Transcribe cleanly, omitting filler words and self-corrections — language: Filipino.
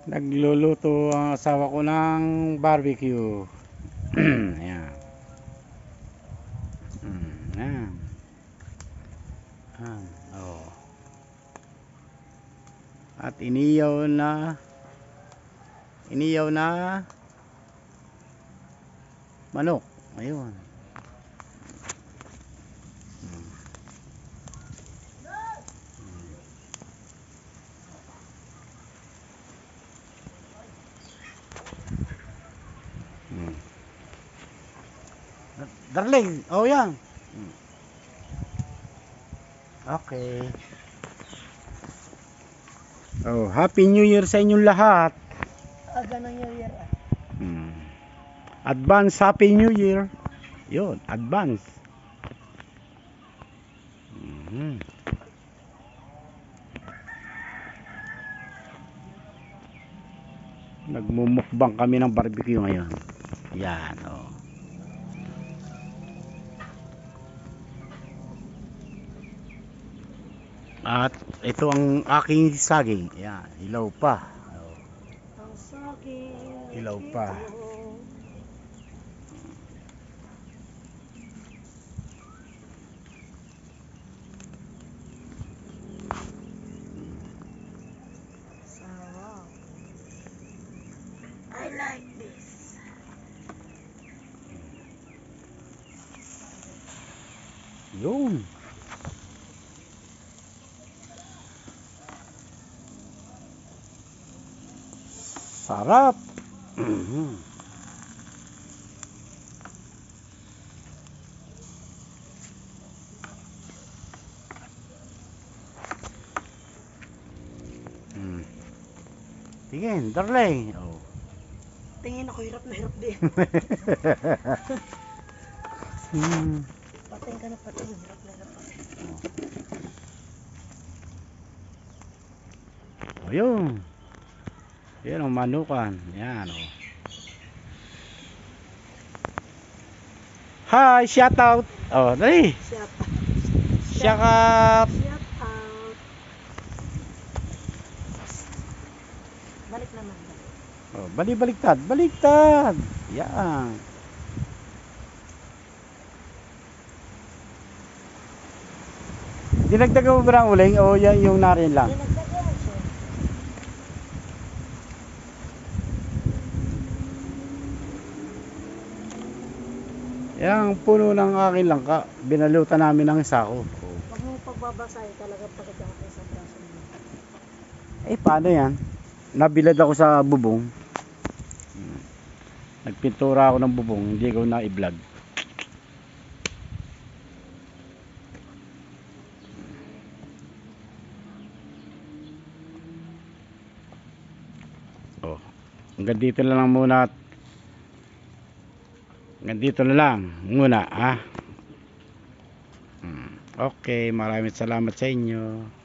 Nagluluto ang asawa ko ng barbecue. Ayan. Ayan. Ayan. Oh. At iniyaw na manok. Ayun. Darling, oh yan. Okay. Oh, Happy New Year sa inyong lahat. Ganang New Year. Advance Happy New Year. Yun, advance. Nagmumukbang kami ng barbecue ngayon. Yan, oh. At ito ang aking saging. Yan, hilaw pa. Oh. Ang saging. Hilaw pa. Sarap. I like this. Yun. Sarap. Tingin, darling. Oh. Tingin ako, hirap na hirap din. Pating ka na pating, hirap na hirap. Ayun. Yan ang manukan. Yan, oh. Hi, shout out. Oh, dali. Shout Shout out. out. Balik naman. Oh, baliktad, baliktad. Yan. Dinagdagan mo ba ng uling o yan yung narin lang? Dinagdagan siya. Yang puno ng aking langka, binalutan namin ng sako. Huwag mo pagbabasahin talaga pagkakasya sa braso mo. Eh, paano yan? Nabilad ako sa bubong. Nagpintura ako ng bubong, hindi ko na i-vlog. Oh, hanggang dito na lang muna. Hanggang dito na lang muna, ha? Okay, maraming salamat sa inyo.